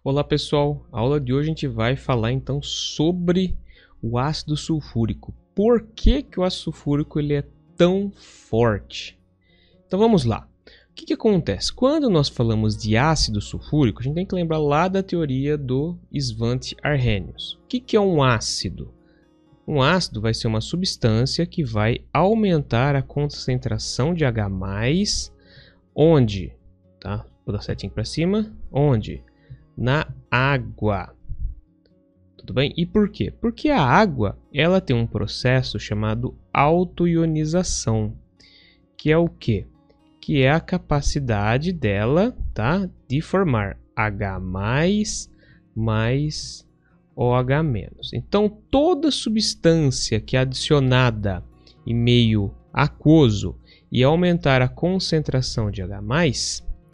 Olá pessoal, a aula de hoje a gente vai falar então sobre o ácido sulfúrico. Por que que o ácido sulfúrico ele é tão forte? Então vamos lá. O que acontece? Quando nós falamos de ácido sulfúrico, a gente tem que lembrar lá da teoria do Svante Arrhenius. O que é um ácido? Um ácido vai ser uma substância que vai aumentar a concentração de H+, onde, tá? Vou dar setinho para cima, onde? Na água. Tudo bem? E por quê? Porque a água, ela tem um processo chamado autoionização, que é o quê? Que é a capacidade dela, tá, de formar H+, mais OH-. Então, toda substância que é adicionada em meio aquoso e aumentar a concentração de H+,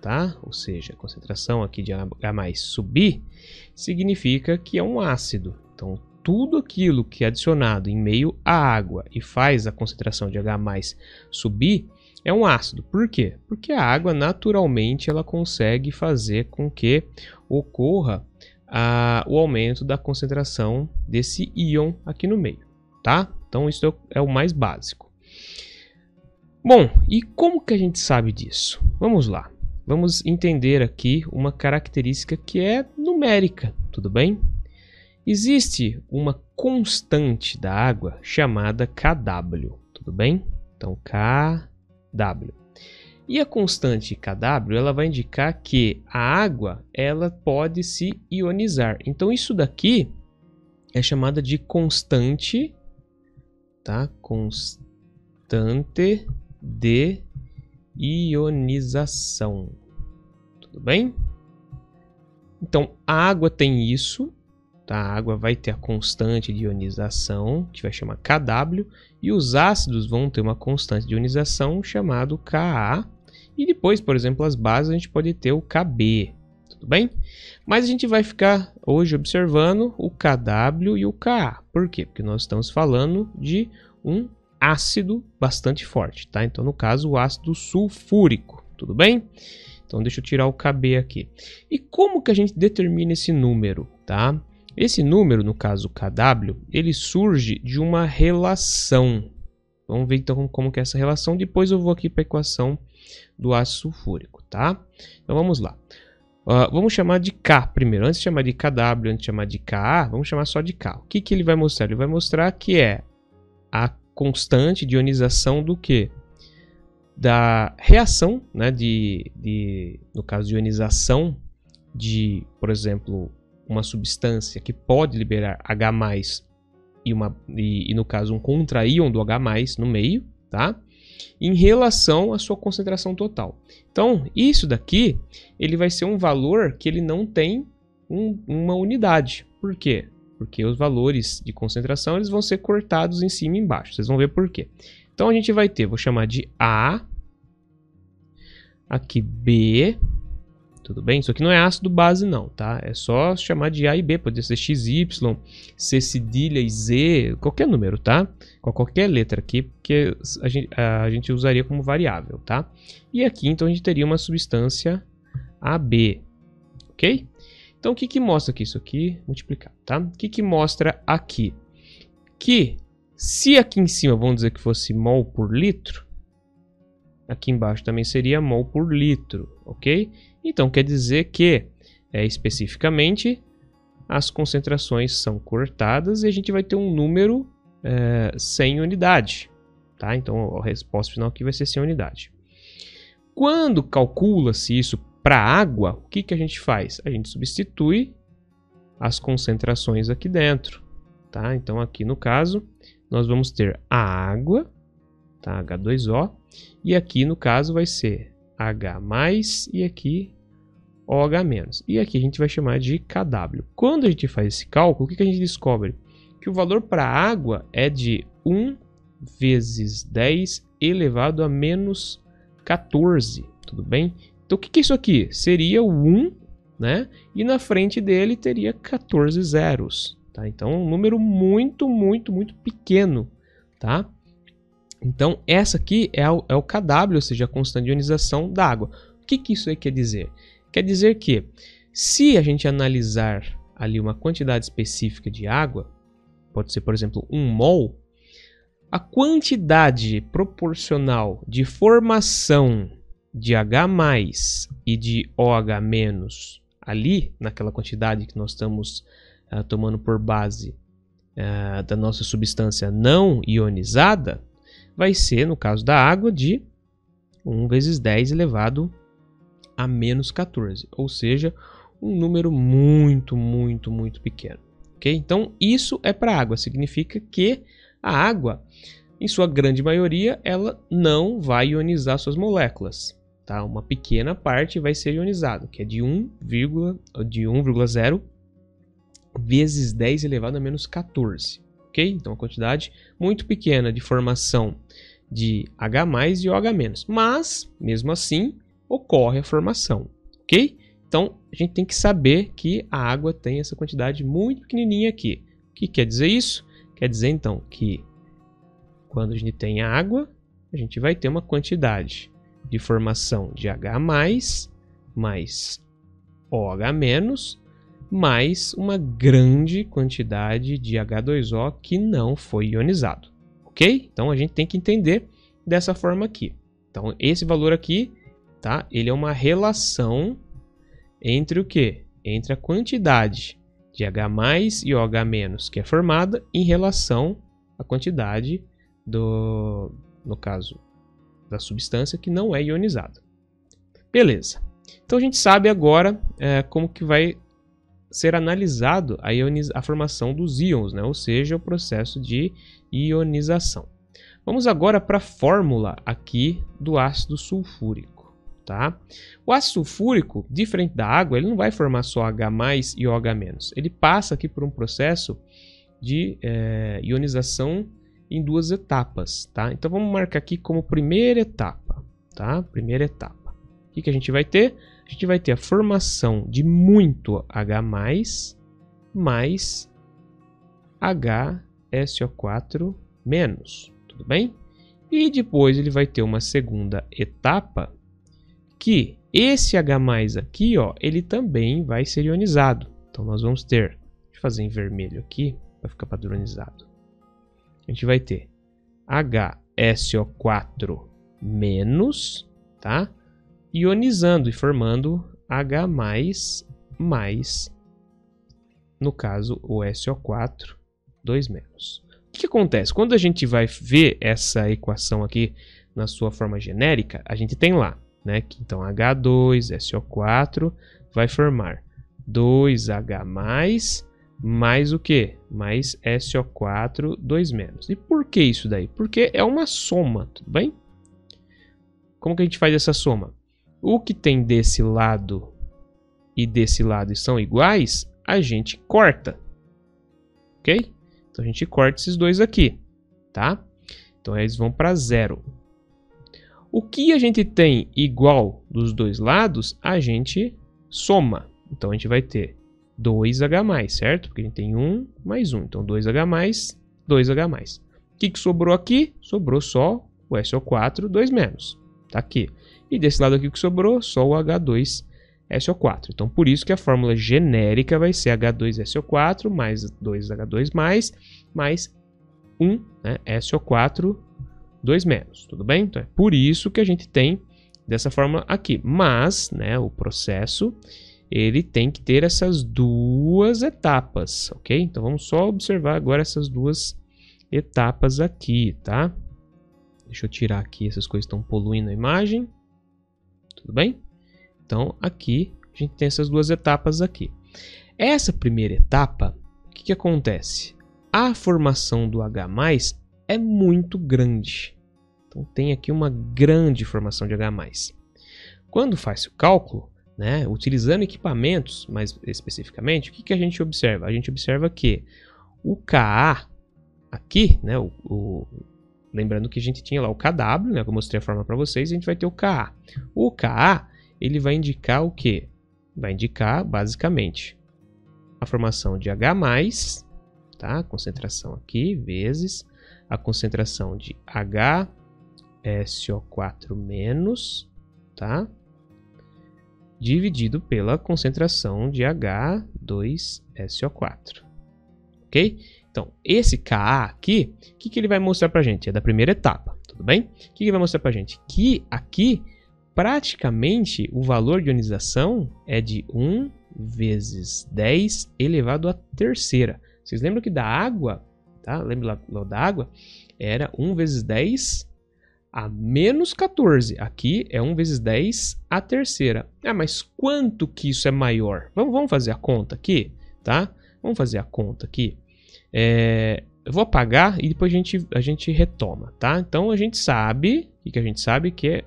tá? Ou seja, a concentração aqui de H+ subir, significa que é um ácido. Então, tudo aquilo que é adicionado em meio à água e faz a concentração de H+ subir é um ácido. Por quê? Porque a água, naturalmente, ela consegue fazer com que ocorra o aumento da concentração desse íon aqui no meio, tá? Então, isso é o mais básico. Bom, e como que a gente sabe disso? Vamos lá. Vamos entender aqui uma característica que é numérica, tudo bem? Existe uma constante da água chamada Kw, tudo bem? Então, Kw. E a constante Kw, ela vai indicar que a água, ela pode se ionizar. Então, isso daqui é chamada de constante, tá? Constante de ionização. Tudo bem? Então, a água tem isso, tá? A água vai ter a constante de ionização, que vai chamar Kw, e os ácidos vão ter uma constante de ionização chamado Ka, e depois, por exemplo, as bases a gente pode ter o Kb, tudo bem? Mas a gente vai ficar hoje observando o Kw e o Ka. Por quê? Porque nós estamos falando de um ácido bastante forte, tá? Então, no caso, o ácido sulfúrico, tudo bem? Então, deixa eu tirar o Kb aqui. E como que a gente determina esse número, tá? Esse número, no caso, Kw, ele surge de uma relação. Vamos ver, então, como que é essa relação. Depois eu vou aqui para a equação do ácido sulfúrico, tá? Então, vamos lá. Vamos chamar de K primeiro. Antes de chamar de Kw, antes de chamar de Ka, vamos chamar só de K. O que que ele vai mostrar? Ele vai mostrar que é a constante de ionização do quê? Da reação, né, no caso de ionização de, por exemplo, uma substância que pode liberar H+ e no caso um contraíon do H+ no meio, tá? Em relação à sua concentração total. Então, isso daqui, ele vai ser um valor que ele não tem uma unidade. Por quê? Porque os valores de concentração eles vão ser cortados em cima e embaixo. Vocês vão ver por quê. Então a gente vai ter, vou chamar de A, aqui B, tudo bem? Isso aqui não é ácido base não, tá? É só chamar de A e B, pode ser XY, C cedilha e Z, qualquer número, tá? Com qualquer letra aqui, porque a gente usaria como variável, tá? E aqui então a gente teria uma substância AB, ok? Então, o que mostra aqui? Isso aqui multiplicado, tá? O que mostra aqui? Que se aqui em cima, vamos dizer que fosse mol por litro, aqui embaixo também seria mol por litro, ok? Então, quer dizer que, especificamente, as concentrações são cortadas e a gente vai ter um número sem unidade, tá? Então, a resposta final aqui vai ser sem unidade. Quando calcula-se isso para água, o que a gente faz? A gente substitui as concentrações aqui dentro, tá? Então, aqui no caso, nós vamos ter a água, tá? H2O, e aqui no caso vai ser H+, e aqui OH-. E aqui a gente vai chamar de Kw. Quando a gente faz esse cálculo, o que a gente descobre? Que o valor para a água é de 1 vezes 10 elevado a menos 14, tudo bem? Então, o que é isso aqui? Seria o 1, né? E na frente dele teria 14 zeros, tá? Então, é um número muito, muito, muito pequeno, tá? Então, essa aqui é o Kw, ou seja, a constante de ionização da água. O que isso aí quer dizer? Quer dizer que Se a gente analisar ali uma quantidade específica de água, pode ser, por exemplo, 1 mol, a quantidade proporcional de formação de H+ e de OH- ali, naquela quantidade que nós estamos tomando por base da nossa substância não ionizada, vai ser, no caso da água, de 1 vezes 10 elevado a menos 14, ou seja, um número muito, muito, muito pequeno. Okay? Então, isso é para a água, significa que a água, em sua grande maioria, ela não vai ionizar suas moléculas. Tá? Uma pequena parte vai ser ionizado, que é de 1,0 vezes 10 elevado a menos 14. Okay? Então, uma quantidade muito pequena de formação de H+ e OH-, mas, mesmo assim, ocorre a formação. Ok? Então, a gente tem que saber que a água tem essa quantidade muito pequenininha aqui. O que quer dizer isso? Quer dizer, então, que quando a gente tem água, a gente vai ter uma quantidade de formação de H+ mais OH-, mais uma grande quantidade de H2O que não foi ionizado. Ok? Então, a gente tem que entender dessa forma aqui. Então, esse valor aqui, tá? Ele é uma relação entre o quê? Entre a quantidade de H+ e OH- que é formada em relação à quantidade no caso, da substância que não é ionizada. Beleza. Então a gente sabe agora como que vai ser analisado a formação dos íons, né? Ou seja, o processo de ionização. Vamos agora para a fórmula aqui do ácido sulfúrico. Tá? O ácido sulfúrico, diferente da água, ele não vai formar só H+ e OH-. Ele passa aqui por um processo de ionização em 2 etapas. Tá? Então vamos marcar aqui como primeira etapa. Tá? Primeira etapa. O que a gente vai ter? A gente vai ter a formação de muito H+ mais HSO4-. Tudo bem? E depois ele vai ter uma segunda etapa que esse H+ aqui, ó, ele também vai ser ionizado. Então nós vamos ter, deixa eu fazer em vermelho aqui para ficar padronizado. A gente vai ter HSO4-, tá? Ionizando e formando H+, no caso o SO4, 2-. O que acontece? Quando a gente vai ver essa equação aqui na sua forma genérica, a gente tem lá, né, que então H2SO4 vai formar 2H+ mais o que? Mais SO4, 2-. E por que isso daí? Porque é uma soma, tudo bem? Como que a gente faz essa soma? O que tem desse lado e desse lado são iguais, a gente corta. Ok? Então a gente corta esses dois aqui, tá? Então eles vão para 0. O que a gente tem igual dos dois lados, a gente soma. Então a gente vai ter 2H+, certo? Porque a gente tem 1 mais 1. Então 2H+, 2H+. O que sobrou aqui? Sobrou só o SO4, 2-. Tá aqui. E desse lado aqui o que sobrou? Só o H2SO4. Então por isso que a fórmula genérica vai ser H2SO4 mais 2H2+, mais 1, né, SO4, 2-. Tudo bem? Então é por isso que a gente tem dessa forma aqui. Mas, né, o processo ele tem que ter essas 2 etapas, ok? Então vamos só observar agora essas 2 etapas aqui, tá? Deixa eu tirar aqui, essas coisas estão poluindo a imagem. Tudo bem? Então aqui a gente tem essas 2 etapas aqui. Essa primeira etapa, o que acontece? A formação do H+ é muito grande. Então tem aqui uma grande formação de H+. Quando faz o cálculo, né, utilizando equipamentos, mais especificamente, o que a gente observa? A gente observa que o Ka aqui, né, lembrando que a gente tinha lá o Kw, né, que eu mostrei a forma para vocês, a gente vai ter o Ka. O Ka, ele vai indicar o quê? Vai indicar, basicamente, a formação de H+, tá? Concentração aqui, vezes a concentração de HSO4-, tá? dividido pela concentração de H2SO4. Ok? Então, esse Ka aqui, o que ele vai mostrar para a gente? É da primeira etapa, tudo bem? O que ele vai mostrar para a gente? Que aqui, praticamente, o valor de ionização é de 1 vezes 10 elevado à terceira. Vocês lembram que da água, tá? Lembra lá da água? Era 1 vezes 10 a menos 14. Aqui é 1 vezes 10 à terceira. Ah, mas quanto que isso é maior? Vamos fazer a conta aqui, tá? Vamos fazer a conta aqui. Eu vou apagar e depois a gente retoma, tá? Então a gente sabe, o que a gente sabe? Que é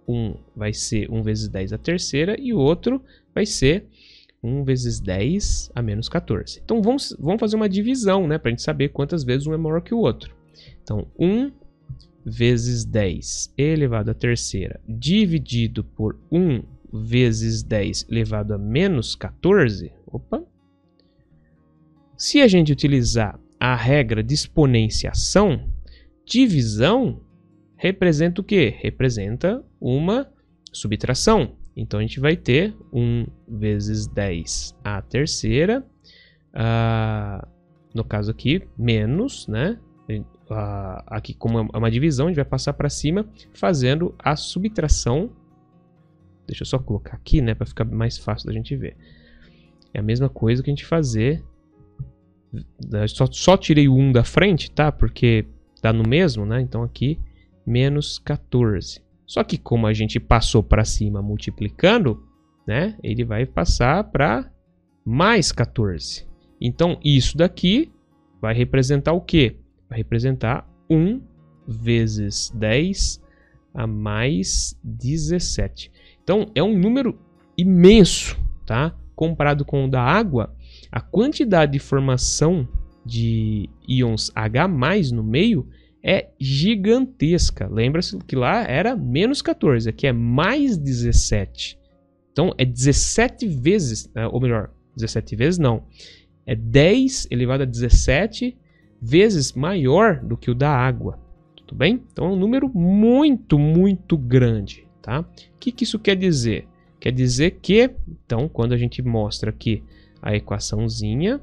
um vai ser 1 vezes 10 à terceira e o outro vai ser 1 vezes 10 a menos 14. Então vamos fazer uma divisão, né? Para a gente saber quantas vezes um é maior que o outro. Então 1 vezes 10 elevado à terceira dividido por 1 vezes 10 elevado a menos 14. Opa! Se a gente utilizar a regra de exponenciação, divisão representa o quê? Representa uma subtração. Então a gente vai ter 1 vezes 10 à terceira, no caso aqui, menos, né? Aqui, como é uma divisão, a gente vai passar para cima fazendo a subtração. Deixa eu só colocar aqui, né, para ficar mais fácil da gente ver. É a mesma coisa que a gente fazer. Só tirei o 1 da frente, tá? Porque dá no mesmo, né? Então aqui, menos 14. Só que como a gente passou para cima multiplicando, né? Ele vai passar para mais 14. Então isso daqui vai representar o quê? Vai representar 1 vezes 10 a mais 17. Então, é um número imenso, tá? Comparado com o da água, a quantidade de formação de íons H+ no meio é gigantesca. Lembra-se que lá era menos 14, aqui é mais 17. Então, é 17 vezes, ou melhor, 17 vezes não. É 10 elevado a 17 vezes maior do que o da água, tudo bem? Então é um número muito, muito grande, tá? O que isso quer dizer? Quer dizer que, então, quando a gente mostra aqui a equaçãozinha,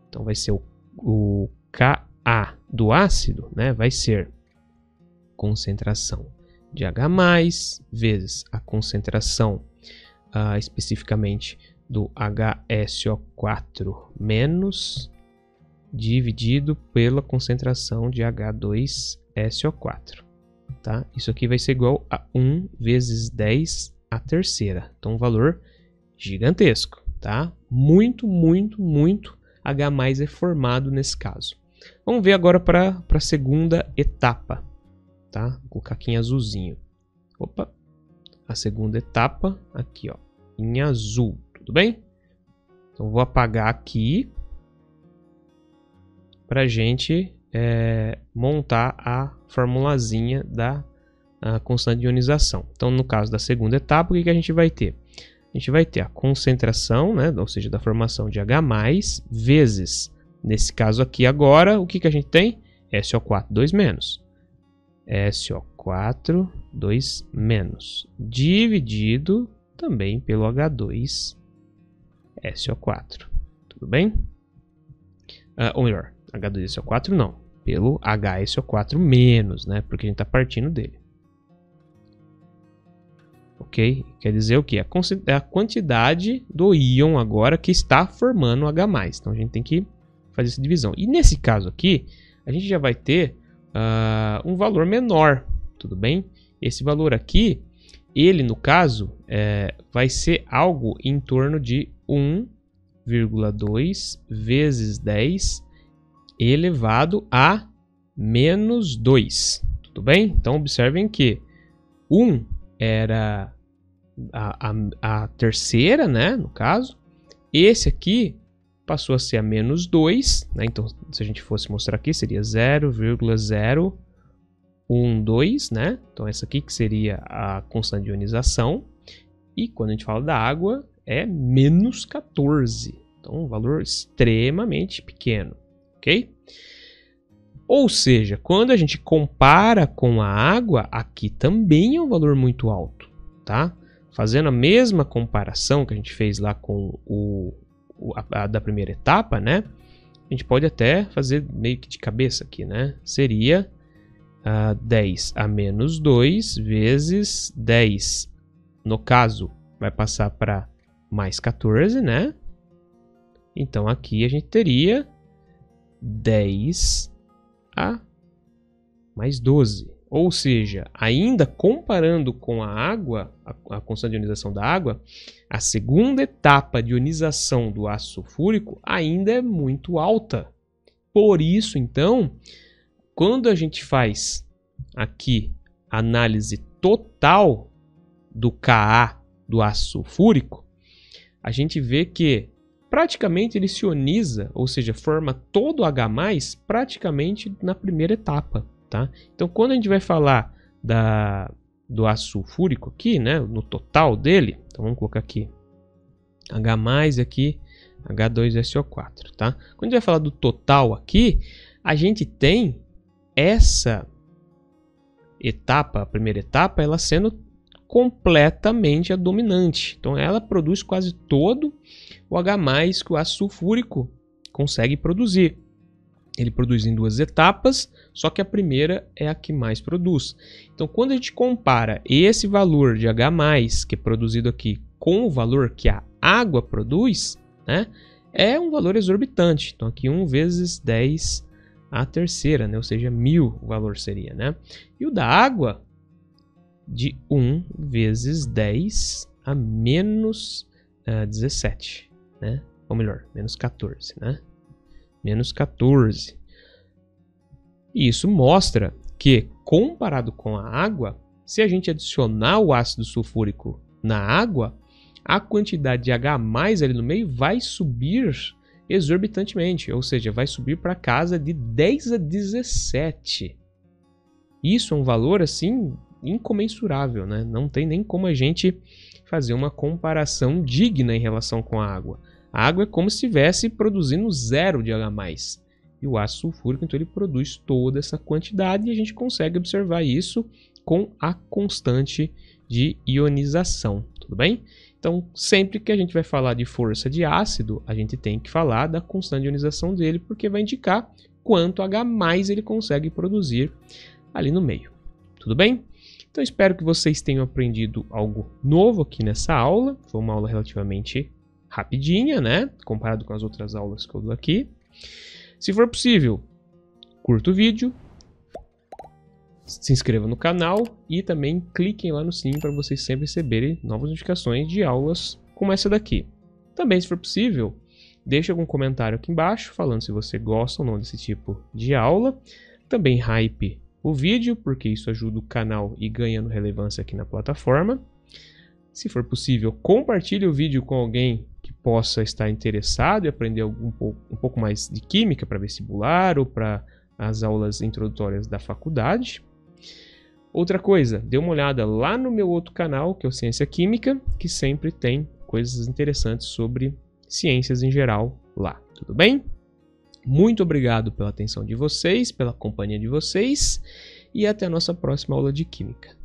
então vai ser o Ka do ácido, né? Vai ser concentração de H+ vezes a concentração especificamente do HSO4- dividido pela concentração de H2SO4, tá? Isso aqui vai ser igual a 1 vezes 10 à terceira. Então, um valor gigantesco, tá? Muito, muito, muito H+ é formado nesse caso. Vamos ver agora para a segunda etapa, tá? Vou colocar aqui em azulzinho. Opa! A segunda etapa, aqui, ó, em azul, tudo bem? Então, vou apagar aqui para a gente montar a formulazinha da constante de ionização. Então, no caso da segunda etapa, o que a gente vai ter? A gente vai ter a concentração, né, ou seja, da formação de H+, vezes, nesse caso aqui agora, o que a gente tem? SO4 2-. SO4 2-, dividido também pelo H2SO4. Tudo bem? Ou melhor, H2SO4 não, pelo HSO4-, né? Porque a gente está partindo dele. Ok? Quer dizer o quê? A quantidade do íon agora que está formando o H+. Então a gente tem que fazer essa divisão. E nesse caso aqui, a gente já vai ter um valor menor, tudo bem? Esse valor aqui, ele no caso, vai ser algo em torno de 1,2 vezes 10 elevado a menos 2, tudo bem? Então observem que 1 era a terceira, né, no caso. Esse aqui passou a ser a menos 2, né? Então se a gente fosse mostrar aqui seria 0,012, né? Então essa aqui que seria a constante de ionização. E quando a gente fala da água é menos 14, então um valor extremamente pequeno, ok? Ou seja, quando a gente compara com a água, aqui também é um valor muito alto, tá? fazendo a mesma comparação que a gente fez lá com a da primeira etapa, né? A gente pode até fazer meio que de cabeça aqui, né? Seria 10 a menos 2 vezes 10. No caso, vai passar para mais 14, né? Então, aqui a gente teria 10 a mais 12. Ou seja, ainda comparando com a água, a constante de ionização da água, a segunda etapa de ionização do ácido sulfúrico ainda é muito alta. Por isso, então, quando a gente faz aqui a análise total do Ka do ácido sulfúrico, a gente vê que praticamente ele se ioniza, ou seja, forma todo o H+, praticamente na primeira etapa. Tá? Então, quando a gente vai falar do ácido sulfúrico aqui, né, no total dele, então vamos colocar aqui H+, aqui H2SO4. Tá? Quando a gente vai falar do total aqui, a gente tem essa etapa, a primeira etapa, ela sendo completamente a dominante. Então, ela produz quase todo o H+, que o ácido sulfúrico consegue produzir. Ele produz em 2 etapas, só que a primeira é a que mais produz. Então, quando a gente compara esse valor de H+, que é produzido aqui, com o valor que a água produz, né, é um valor exorbitante. Então, aqui 1 vezes 10 a terceira, né, ou seja, 1000 o valor seria. Né? E o da água, de 1 vezes 10 a menos 17, né? Ou melhor, menos 14, né? Menos 14. E isso mostra que, comparado com a água, se a gente adicionar o ácido sulfúrico na água, a quantidade de H+ ali no meio vai subir exorbitantemente, ou seja, vai subir para casa de 10 a 17. Isso é um valor assim incomensurável, né? Não tem nem como a gente fazer uma comparação digna em relação com a água. A água é como se estivesse produzindo 0 de H+. E o ácido sulfúrico, então, ele produz toda essa quantidade e a gente consegue observar isso com a constante de ionização. Tudo bem? Então, sempre que a gente vai falar de força de ácido, a gente tem que falar da constante de ionização dele, porque vai indicar quanto H+ ele consegue produzir ali no meio. Tudo bem? Então, espero que vocês tenham aprendido algo novo aqui nessa aula. Foi uma aula relativamente rapidinha, né? Comparado com as outras aulas que eu dou aqui. Se for possível, curta o vídeo, se inscreva no canal e também cliquem lá no sininho para vocês sempre receberem novas notificações de aulas como essa daqui. Também, se for possível, deixe algum comentário aqui embaixo falando se você gosta ou não desse tipo de aula. Também hype o vídeo, porque isso ajuda o canal e ganhando relevância aqui na plataforma. Se for possível, compartilhe o vídeo com alguém que possa estar interessado e aprender um pouco mais de química para vestibular ou para as aulas introdutórias da faculdade. Outra coisa, dê uma olhada lá no meu outro canal, que é o Ciência Química, que sempre tem coisas interessantes sobre ciências em geral lá. Tudo bem? Muito obrigado pela atenção de vocês, pela companhia de vocês e até a nossa próxima aula de Química.